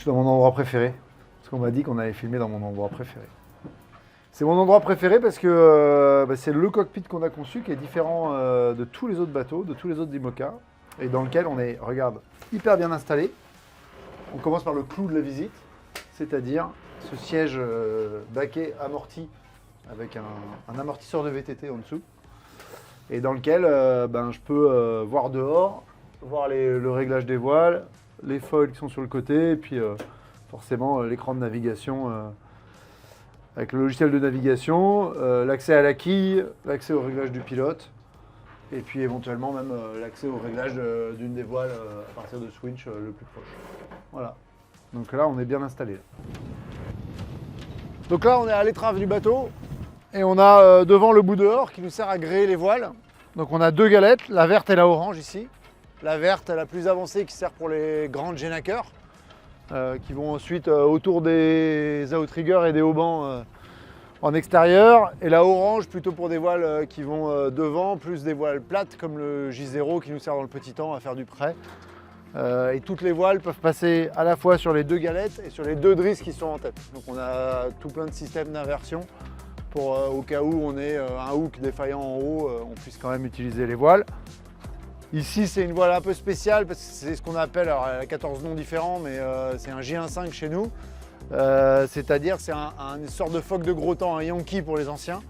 dans mon endroit préféré. Parce qu'on m'a dit qu'on allait filmer dans mon endroit préféré. C'est mon endroit préféré parce que c'est le cockpit qu'on a conçu qui est différent de tous les autres bateaux, de tous les autres IMOCA. Et dans lequel on est, regarde, hyper bien installé. On commence par le clou de la visite, c'est-à-dire ce siège baquet amorti avec un amortisseur de VTT en dessous. Et dans lequel je peux voir dehors, voir le réglage des voiles, les foils qui sont sur le côté, et puis forcément l'écran de navigation avec le logiciel de navigation, l'accès à la quille, l'accès au réglage du pilote, et puis éventuellement même l'accès au réglage d'une des voiles à partir de ce winch le plus proche. Voilà. Donc là, on est bien installé. Donc là, on est à l'étrave du bateau, et on a devant le bout dehors qui nous sert à gréer les voiles. Donc on a deux galettes, la verte et la orange ici. La verte, la plus avancée, qui sert pour les grandes génaqueurs, qui vont ensuite autour des outriggers et des haubans en extérieur. Et la orange, plutôt pour des voiles qui vont devant, plus des voiles plates, comme le J0 qui nous sert dans le petit temps à faire du près. Et toutes les voiles peuvent passer à la fois sur les deux galettes et sur les deux drisses qui sont en tête. Donc on a tout plein de systèmes d'inversion pour au cas où on ait un hook défaillant en haut, on puisse quand même utiliser les voiles. Ici, c'est une voile un peu spéciale parce que c'est ce qu'on appelle, alors elle a 14 noms différents, mais c'est un J1.5 chez nous. C'est-à-dire c'est une sorte de phoque de gros temps, un Yankee pour les anciens.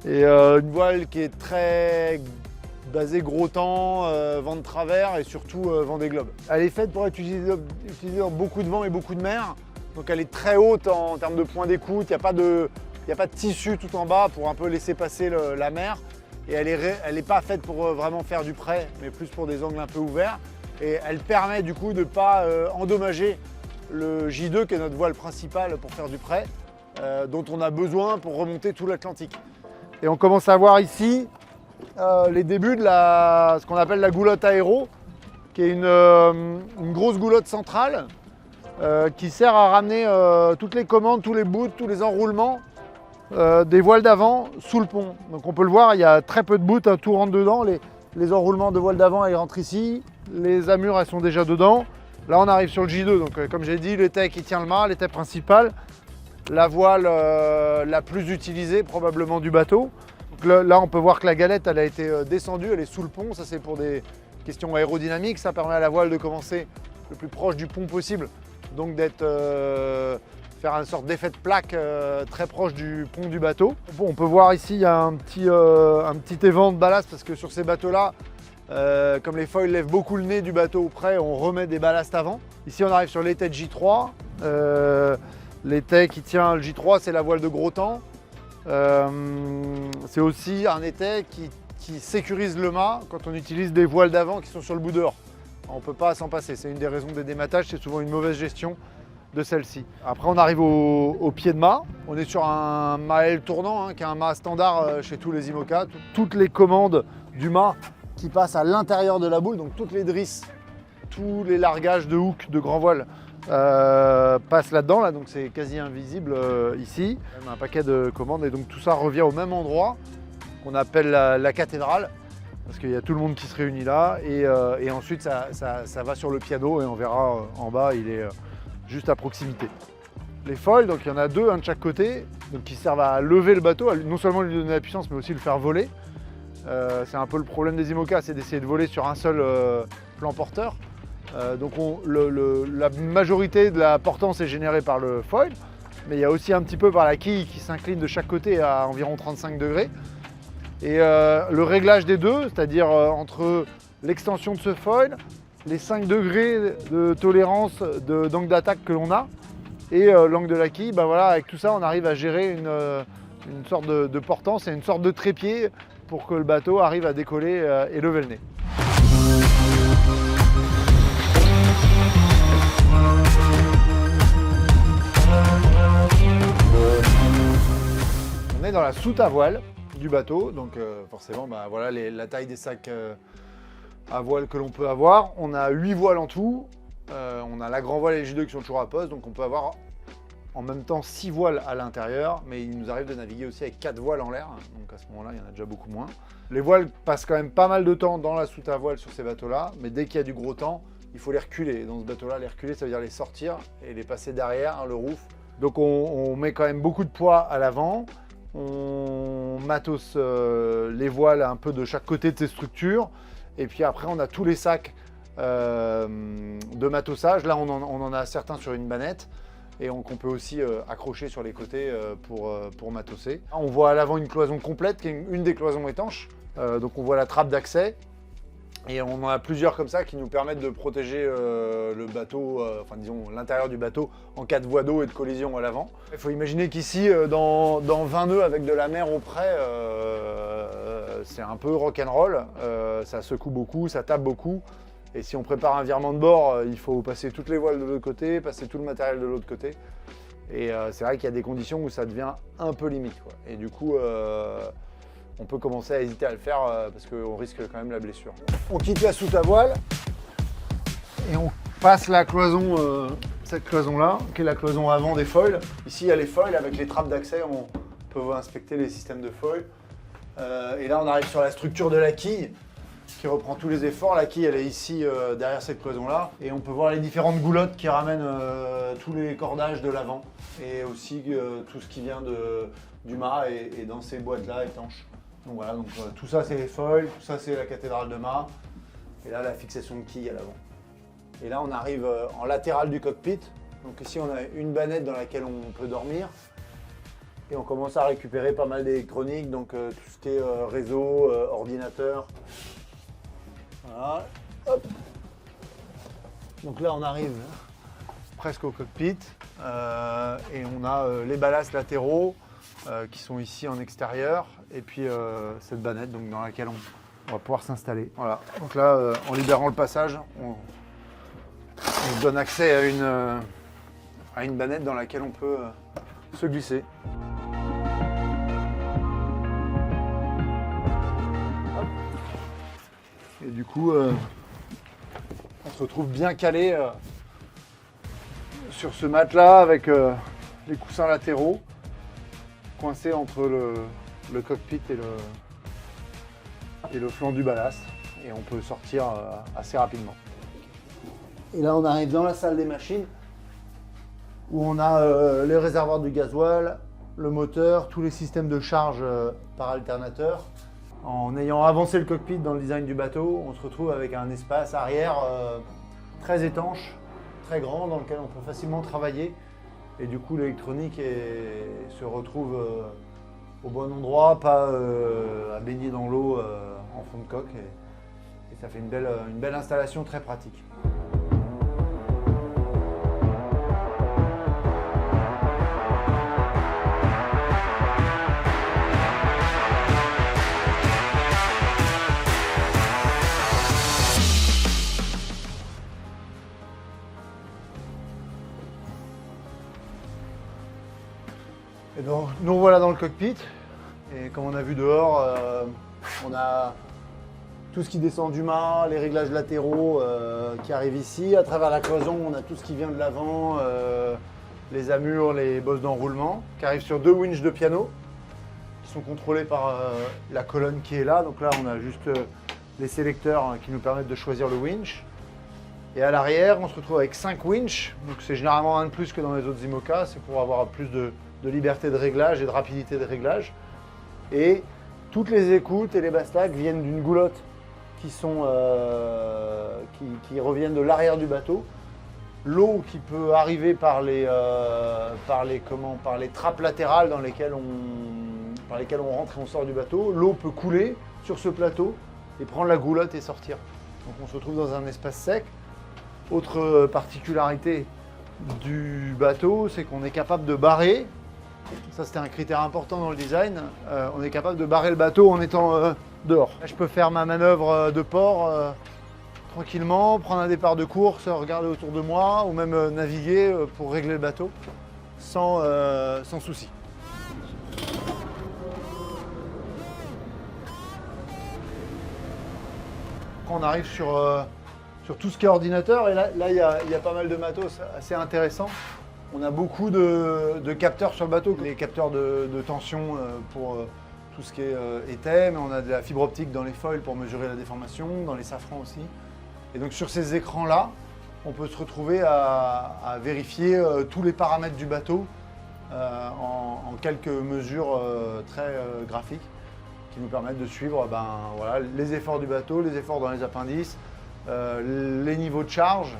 Et une voile qui est très basée gros temps, vent de travers et surtout vent des globes. Elle est faite pour être utilisée dans beaucoup de vent et beaucoup de mer. Donc elle est très haute en termes de point d'écoute, il n'y a pas de tissu tout en bas pour un peu laisser passer la mer. Et elle n'est pas faite pour vraiment faire du près, mais plus pour des angles un peu ouverts. Et elle permet du coup de ne pas endommager le J2, qui est notre voile principale pour faire du près, dont on a besoin pour remonter tout l'Atlantique. Et on commence à voir ici les débuts de ce qu'on appelle la goulotte aéro, qui est une grosse goulotte centrale qui sert à ramener toutes les commandes, tous les bouts, tous les enroulements des voiles d'avant sous le pont. Donc on peut le voir, il y a très peu de bouts, hein, tout rentre dedans. Les enroulements de voiles d'avant, ils rentrent ici. Les amures, elles sont déjà dedans. Là, on arrive sur le J2. Donc comme j'ai dit, l'étai qui tient le mât, l'étai principal. La voile la plus utilisée probablement du bateau. Donc là, on peut voir que la galette, elle a été descendue, elle est sous le pont. Ça, c'est pour des questions aérodynamiques. Ça permet à la voile de commencer le plus proche du pont possible. Donc d'être faire une sorte d'effet de plaque très proche du pont du bateau. Bon, on peut voir ici, il y a un petit évent de ballast parce que sur ces bateaux-là, comme les foils lèvent beaucoup le nez du bateau auprès, on remet des ballasts avant. Ici, on arrive sur l'étai de J3. L'étai qui tient le J3, c'est la voile de gros temps. C'est aussi un étai qui sécurise le mât quand on utilise des voiles d'avant qui sont sur le bout dehors. On ne peut pas s'en passer, c'est une des raisons des dématages, c'est souvent une mauvaise gestion de celle-ci. Après, on arrive au pied de mât. On est sur un mât L tournant, hein, qui est un mât standard chez tous les IMOCA. Toutes les commandes du mât qui passent à l'intérieur de la boule, donc toutes les drisses, tous les largages de hook, de grand voile, passent là-dedans. Là, donc c'est quasi invisible ici. Un paquet de commandes et donc tout ça revient au même endroit qu'on appelle la cathédrale. Parce qu'il y a tout le monde qui se réunit là. Et ensuite, ça va sur le piano et on verra en bas, il est juste à proximité. Les foils, donc il y en a deux, un de chaque côté, donc qui servent à lever le bateau, non seulement lui donner la puissance, mais aussi le faire voler. C'est un peu le problème des IMOCA, c'est d'essayer de voler sur un seul plan porteur. Donc la majorité de la portance est générée par le foil, mais il y a aussi un petit peu par la quille qui s'incline de chaque côté à environ 35 degrés. Et le réglage des deux, c'est-à-dire entre l'extension de ce foil, les 5 degrés de tolérance d'angle d'attaque que l'on a et l'angle de la quille, voilà, avec tout ça on arrive à gérer une sorte de portance et une sorte de trépied pour que le bateau arrive à décoller et lever le nez. On est dans la soute à voile du bateau, donc forcément voilà la taille des sacs à voile que l'on peut avoir. On a 8 voiles en tout, on a la grand voile et les J2 qui sont toujours à poste, donc on peut avoir en même temps 6 voiles à l'intérieur, mais il nous arrive de naviguer aussi avec 4 voiles en l'air, donc à ce moment-là il y en a déjà beaucoup moins. Les voiles passent quand même pas mal de temps dans la soute à voile sur ces bateaux-là, mais dès qu'il y a du gros temps, il faut les reculer. Dans ce bateau-là, les reculer, ça veut dire les sortir et les passer derrière, le roof. Donc on met quand même beaucoup de poids à l'avant. On matos les voiles un peu de chaque côté de ces structures. Et puis après, on a tous les sacs de matossage. Là, on en a certains sur une bannette. Et qu'on peut aussi accrocher sur les côtés pour matosser. On voit à l'avant une cloison complète, qui est une des cloisons étanches. Donc on voit la trappe d'accès. Et on en a plusieurs comme ça qui nous permettent de protéger le bateau, enfin disons l'intérieur du bateau en cas de voie d'eau et de collision à l'avant. Il faut imaginer qu'ici, dans 20 nœuds avec de la mer au près, c'est un peu rock'n'roll. Ça secoue beaucoup, ça tape beaucoup. Et si on prépare un virement de bord, il faut passer toutes les voiles de l'autre côté, passer tout le matériel de l'autre côté. Et c'est vrai qu'il y a des conditions où ça devient un peu limite, quoi. Et du coup, on peut commencer à hésiter à le faire parce qu'on risque quand même la blessure. On quitte la soute à voile et on passe la cloison, cette cloison-là, qui est la cloison avant des foils. Ici, il y a les foils avec les trappes d'accès, on peut inspecter les systèmes de foils. Et là, on arrive sur la structure de la quille, qui reprend tous les efforts. La quille, elle est ici derrière cette cloison-là. Et on peut voir les différentes goulottes qui ramènent tous les cordages de l'avant. Et aussi tout ce qui vient du mât et dans ces boîtes-là étanches. Donc voilà, tout ça c'est les foils, tout ça c'est la cathédrale de mât. Et là, la fixation de quille à l'avant. Et là, on arrive en latéral du cockpit. Donc ici, on a une bannette dans laquelle on peut dormir. Et on commence à récupérer pas mal d'électronique, donc tout ce qui est réseau, ordinateur. Voilà, hop. Donc là on arrive presque au cockpit et on a les ballasts latéraux qui sont ici en extérieur et puis cette bannette donc, dans laquelle on va pouvoir s'installer. Voilà. Donc là en libérant le passage, on donne accès à une bannette dans laquelle on peut se glisser. Et du coup, on se retrouve bien calé sur ce matelas avec les coussins latéraux, coincés entre le cockpit et le flanc du ballast. Et on peut sortir assez rapidement. Et là, on arrive dans la salle des machines, où on a les réservoirs du gasoil, le moteur, tous les systèmes de charge par alternateur. En ayant avancé le cockpit dans le design du bateau, on se retrouve avec un espace arrière très étanche, très grand, dans lequel on peut facilement travailler. Et du coup, l'électronique se retrouve au bon endroit, pas à baigner dans l'eau en fond de coque. Et ça fait une belle installation très pratique. Et donc, nous voilà dans le cockpit, et comme on a vu dehors, on a tout ce qui descend du mât, les réglages latéraux qui arrivent ici. À travers la cloison, on a tout ce qui vient de l'avant, les amures, les bosses d'enroulement, qui arrivent sur deux winches de piano, qui sont contrôlés par la colonne qui est là. Donc là, on a juste les sélecteurs qui nous permettent de choisir le winch. Et à l'arrière, on se retrouve avec 5 winches, donc c'est généralement un de plus que dans les autres IMOCA, c'est pour avoir plus de liberté de réglage et de rapidité de réglage. Et toutes les écoutes et les bastacs viennent d'une goulotte qui reviennent de l'arrière du bateau. L'eau qui peut arriver par les trappes latérales par lesquelles on rentre et on sort du bateau. L'eau peut couler sur ce plateau et prendre la goulotte et sortir. Donc on se retrouve dans un espace sec. Autre particularité du bateau, c'est qu'on est capable de barrer. Ça, c'était un critère important dans le design. On est capable de barrer le bateau en étant dehors. Là, je peux faire ma manœuvre de port tranquillement, prendre un départ de course, regarder autour de moi ou même naviguer pour régler le bateau sans souci. On arrive sur tout ce qui est ordinateur et là il y a pas mal de matos assez intéressant. On a beaucoup de capteurs sur le bateau, les capteurs de tension pour tout ce qui est étai, mais on a de la fibre optique dans les foils pour mesurer la déformation, dans les safrans aussi. Et donc sur ces écrans-là, on peut se retrouver à vérifier tous les paramètres du bateau en quelques mesures très graphiques qui nous permettent de suivre voilà, les efforts du bateau, les efforts dans les appendices, les niveaux de charge,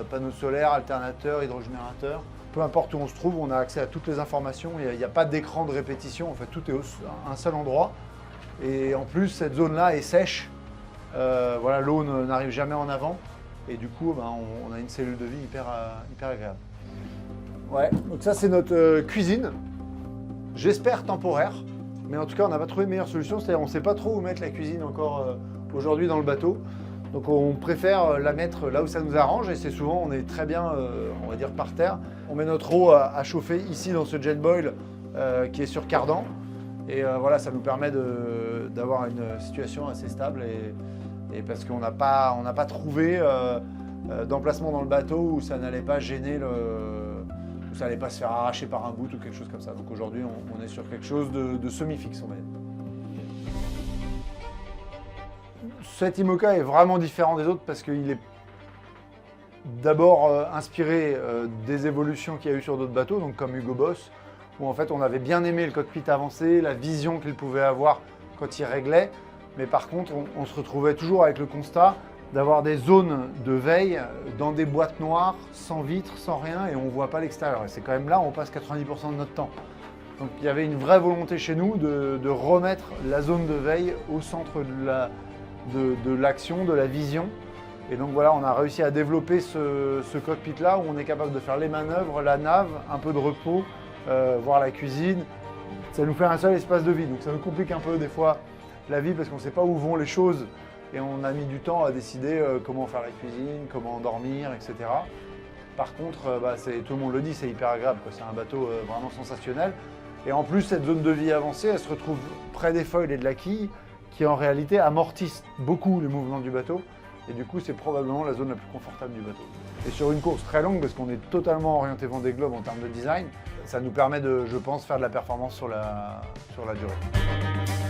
panneaux solaires, alternateurs, hydrogénérateurs. Peu importe où on se trouve, on a accès à toutes les informations. Il n'y a pas d'écran de répétition, en fait tout est à un seul endroit. Et en plus, cette zone-là est sèche. Voilà, l'eau n'arrive jamais en avant. Et du coup, on a une cellule de vie hyper agréable. Ouais, donc ça c'est notre cuisine. J'espère temporaire. Mais en tout cas, on n'a pas trouvé de meilleure solution. C'est-à-dire on ne sait pas trop où mettre la cuisine encore aujourd'hui dans le bateau. Donc on préfère la mettre là où ça nous arrange. Et c'est souvent, on est très bien, on va dire, par terre. On met notre eau à chauffer ici dans ce Jetboil qui est sur cardan. Et voilà, ça nous permet d'avoir une situation assez stable. Et parce qu'on n'a pas trouvé d'emplacement dans le bateau où ça n'allait pas gêner où ça n'allait pas se faire arracher par un bout ou quelque chose comme ça. Donc aujourd'hui, on est sur quelque chose de semi-fixe, on va dire. Cet IMOCA est vraiment différent des autres parce qu'il est d'abord inspiré des évolutions qu'il y a eu sur d'autres bateaux, donc comme Hugo Boss, où en fait on avait bien aimé le cockpit avancé, la vision qu'il pouvait avoir quand il réglait. Mais par contre, on se retrouvait toujours avec le constat d'avoir des zones de veille dans des boîtes noires, sans vitres, sans rien, et on ne voit pas l'extérieur. Et c'est quand même là où on passe 90% de notre temps. Donc il y avait une vraie volonté chez nous de remettre la zone de veille au centre de l'action, de la vision. Et donc voilà, on a réussi à développer ce cockpit-là où on est capable de faire les manœuvres, la nave, un peu de repos, voir la cuisine. Ça nous fait un seul espace de vie, donc ça nous complique un peu des fois la vie parce qu'on ne sait pas où vont les choses et on a mis du temps à décider comment faire la cuisine, comment dormir, etc. Par contre, tout le monde le dit, c'est hyper agréable, c'est un bateau vraiment sensationnel. Et en plus, cette zone de vie avancée, elle se retrouve près des foils et de la quille qui en réalité amortissent beaucoup les mouvements du bateau. Et du coup, c'est probablement la zone la plus confortable du bateau. Et sur une course très longue, parce qu'on est totalement orienté Vendée Globe en termes de design, ça nous permet de, je pense, faire de la performance sur la durée.